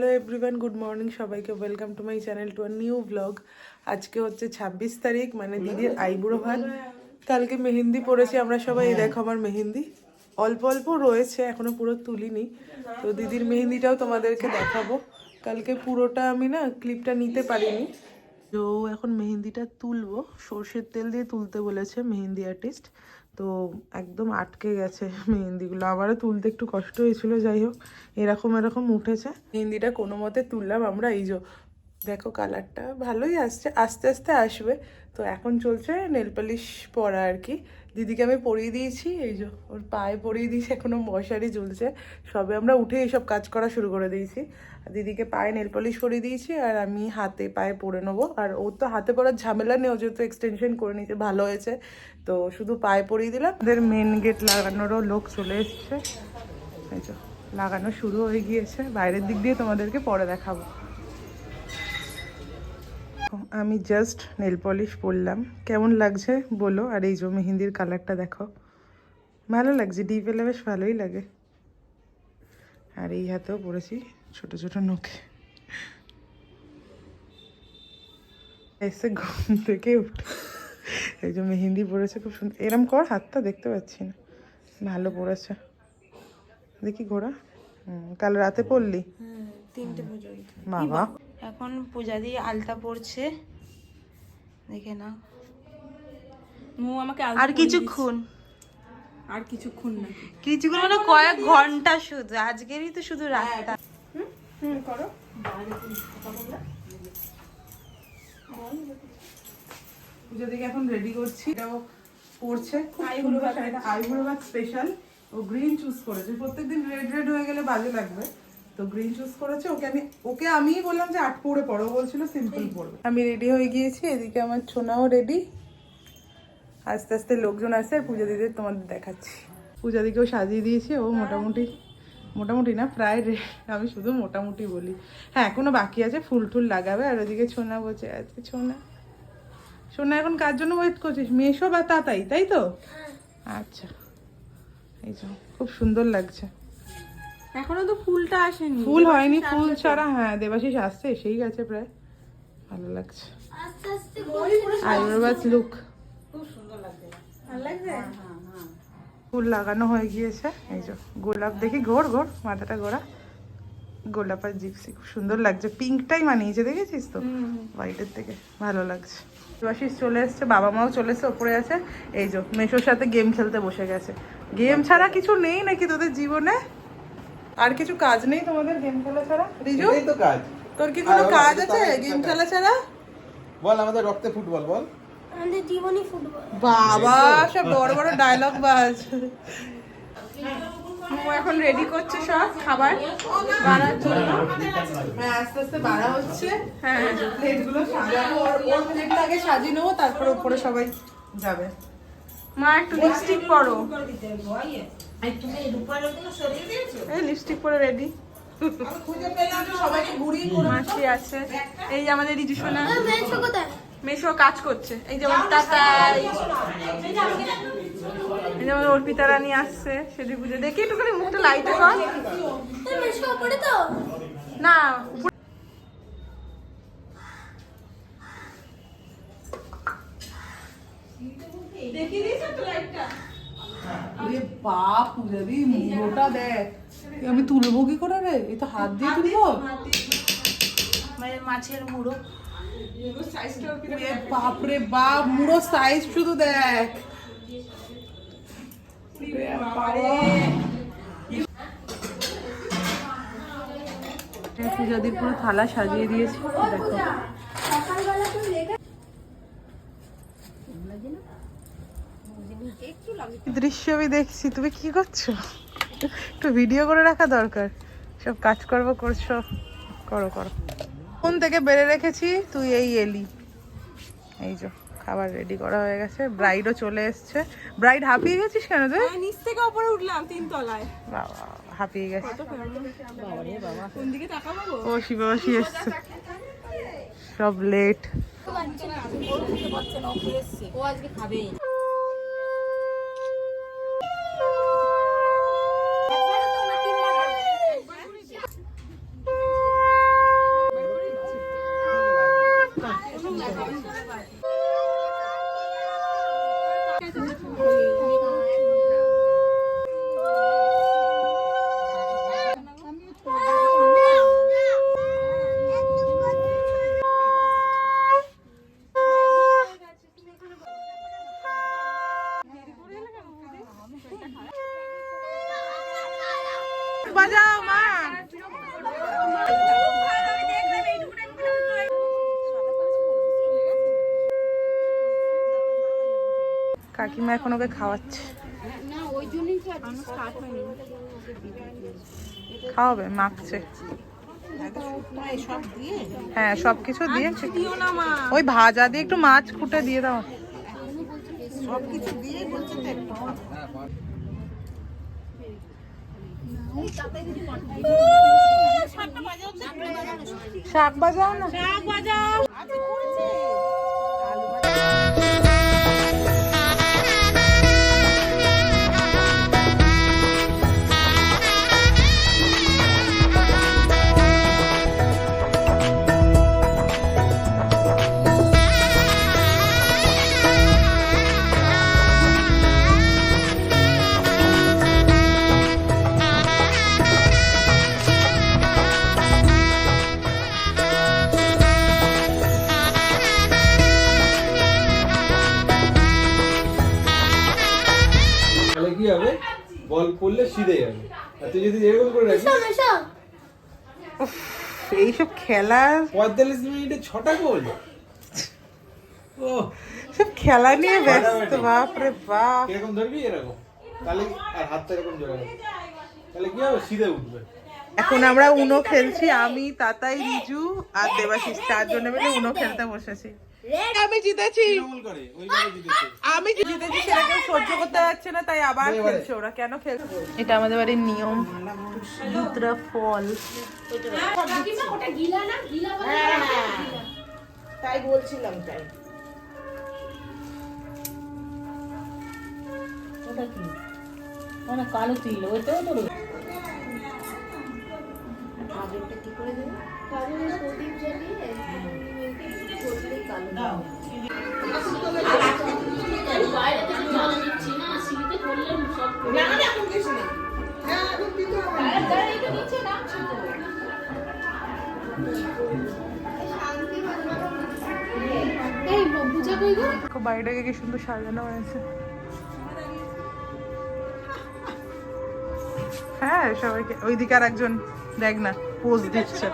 Hello everyone, good morning সবাইকে। Welcome to my channel to a new blog. আজকে হচ্ছে 26 তারিখ, মানে দিদির আইবুড়ো ভাত। কালকে মেহেন্দি পড়েছি আমরা সবাই। এই দেখো আমার মেহেন্দি অল্প অল্প রয়েছে, এখনো পুরো তুলিনি। তো দিদির মেহেন্দিটাও তোমাদেরকে দেখাবো। কালকে পুরোটা আমি না ক্লিপটা নিতে পারিনি। তো এখন মেহেন্দিটা তুলবো, সর্ষের তেল দিয়ে তুলতে বলেছে মেহেন্দি আর্টিস্ট। তো একদম আটকে গেছে মেহেন্দিগুলো, আবারও তুলতে একটু কষ্ট হয়েছিল। যাই হোক, এরকম এরকম উঠেছে। মেহেন্দিটা কোনো মতে তুললাম আমরা। এই যে দেখো, কালারটা ভালোই আসছে, আস্তে আস্তে আসবে। তো এখন চলছে নেল পালিশ পরা আর কি। দিদিকে আমি পরিয়ে দিয়েছি, এই যে ওর পায়ে পরিয়ে দিয়েছি, এখনো মশারি ঝুলছে। সবে আমরা উঠে এইসব কাজ করা শুরু করে দিয়েছি। দিদিকে পায়ে নেল পালিশ করিয়ে দিয়েছি, আর আমি হাতে পায়ে পরে নেবো। আর ওর তো হাতে পরার ঝামেলা নেই, ও যেহেতু এক্সটেনশন করে নিয়েছে, ভালো হয়েছে। তো শুধু পায়ে পরিয়ে দিলাম। ওদের মেন গেট লাগানোরও লোক চলে এসছে, এই যে লাগানো শুরু হয়ে গিয়েছে। বাইরের দিক দিয়ে তোমাদেরকে পরে দেখাবো। আমি জাস্ট নেল পলিশ পরলাম, কেমন লাগছে বলো। আর এই যে মেহেন্দির কালারটা দেখো, ভালো লাগছে, ডিপ এলে বেশ ভালোই লাগে। আর এই হাতেও পরেছি ছোট ছোট নখে। এসে ঘুম থেকে উঠে এই যে মেহেন্দি পরেছে, খুব সুন্দর। এরম কর, হাতটা দেখতে পাচ্ছি না, ভালো পড়েছে। দেখি ঘোড়া। কাল রাতে পড়লি? 3টে পর্যন্ত। বাবা, এখন পূজা দিয়ে আলতা পড়ছে, দেখে না। আমাকে আর কিছুক্ষণ না, কিছুক্ষণ মানে কয়েক ঘন্টা শুধু। আজকেরই তো শুধু রাতটা। করো। পূজা দিকে এখন রেডি করছি। এটাও পড়ছে, আইবুড়ো ভাত স্পেশাল। ও গ্রিন চুজ করেছে, প্রত্যেকদিন রেড রেড হয়ে গেলে বাজে লাগবে। তো গ্রিন চুজ করেছে। ওকে আমিই বললাম যে 8 পরে পড়ো, বলছিল সিম্পল পড়বে। আমি রেডি হয়ে গিয়েছি, এদিকে আমার ছোনাও রেডি। আস্তে আস্তে লোকজন আসে, আর পূজা দিদির তোমাদের দেখাচ্ছি। পূজা দিকেও সাজিয়ে দিয়েছি। ও মোটামুটি না, প্রায় আমি শুধু মোটামুটি বলি। হ্যাঁ, এখনো বাকি আছে, ফুল টুল লাগাবে। আর ওদিকে ছোনা বসে আছে। সোনা এখন কার জন্য ওয়েট করছিস? মেশো বা তাতাই, তাই তো? আচ্ছা, এই যে খুব সুন্দর লাগছে। এখনো তো ফুলটা আসেনি, ফুল হয়নি, ফুল ছাড়া। হ্যাঁ, দেবাশিস আসছে, এসেই গেছে প্রায়। ভালো লাগছে। আইবুড়ো লুক খুব সুন্দর লাগছে। ভালো লাগছে। ফুল লাগানো হয়ে গিয়েছে। এই যে গোলাপ, দেখি ঘোর মাথাটা ঘোরা। গোলাপ আর জিপসি খুব সুন্দর লাগছে। পিঙ্কটাই মানিয়েছে, দেখেছিস তো হোয়াইটের থেকে, ভালো লাগছে। দেবাশিস চলে এসছে, বাবা মাও চলে এসছে, ওপরে আছে। এই যে মেশোর সাথে গেম খেলতে বসে গেছে। গেম ছাড়া কিছু নেই নাকি তোদের জীবনে? আর কিছু কাজ নেই তোমাদের গেম খেলা ছাড়া? রিজু, এই তো কাজ। তোর কি কোনো কাজ আছে গেম খেলা ছাড়া? বল, আমাদের রক্তে ফুটবল বল। আমাদের জীবনই ফুটবল। বাবা, সব বড় বড় ডায়লগ বাজ। ও এখন রেডি করছে সব খাবার বানার জন্য। হ্যাঁ, আস্তে আস্তে বাড়া হচ্ছে। হ্যাঁ, প্লেটগুলো সাজাবো, ওর প্লেটটা আগে সাজিয়ে নেবো, তারপরে উপরে সবাই যাবে। মা একটু লিপস্টিক পরো। এই লিপস্টিক পরে রেডি। খুঁজে পেলাম, সবাইকে ঘুরিয়ে মাসি আছে, এই যে আমাদের রিজু সোনা। মেয়েছো কোথায়? মেশো কাজ করছে। এই যে তাতাই, এই যে আমাদের অর্পিতা রানী আসছে সেদি পুজো দেখি। একটুখানি মুখটা লাইটে কর মেয়েছো পড়ে তো? না। বাপ, যদি মুড়োটা দেখ, আমি তুলবো কি করে রে? এই তো হাত দিয়ে তুলবো। মাছের মুড়ো, বাপরে বাপ, মুড়ো সাইজ শুধু দেখ। পূজাদির পুরো থালা সাজিয়ে দিয়েছি, দেখো। দৃশ্য আমি দেখছি, তুমি কি করছো? একটু ভিডিও করে রাখা দরকার। সব কাজ করছো, করো। ফোন থেকে বেড়ে রেখেছি, তুই এই এলি। এই যে খাবার রেডি করা হয়ে গেছে, ব্রাইডও চলে এসছে। ব্রাইড, হাঁপিয়ে গেছিস কেন তুই? নিচ থেকে উপরে উঠলাম 3 তলায়। বাবা, হাঁপিয়ে গেছে। কোন দিকে তাকাবো? ও শিবাবাসী এসছে, সব লেট। ও আজকে খাবেই। কাকিমা এখন ওকে খাওয়াচ্ছে। খাওয়াবে, মাখছে। হ্যাঁ সবকিছু দিয়ে, ওই ভাজা দিয়ে একটু মাছ কুটে দিয়ে দাও। শাক বাজাও না, শাক বাজাও। তাহলে কি হবে, বল পড়লে সিধে যাবে, আর তুই যদি এরকম করে রাখিস। মেশো এইসব খেলা, 45 মিনিটে 6টা গোল। ও সব খেলা নিয়ে ব্যস্ত। বাপরে বাপ। এরকম ধরবি, এরকম, তাহলে আর হাতটা এরকম জোরে রাখবি, তাহলে কি হবে, সিধে উঠবে। এখন আমরা উনো খেলছি, আমি, তাতাই, রিজু আর দেবাশিস 4 জনে মিলে উনো খেলতে বসেছি। আমি জিতেছি, গোল করে ওইভাবে জিতেছে। আমি জিতেছি, সেটা কেউ সহ্য করতে পারছে না, তাই আবার খেলছে ওরা। কেন খেলছে? এটা আমাদের বাড়ির নিয়ম, দুধরা ফল। তাই বলছিলাম, তাই। ওটা কি? মানে কালো তিল, ওইটাও তো বাড়িটাকে কি সুন্দর সাজানো হয়েছে। হ্যাঁ সবাইকে, ওইদিকে আর একজন দেখ না পোজ দিচ্ছে।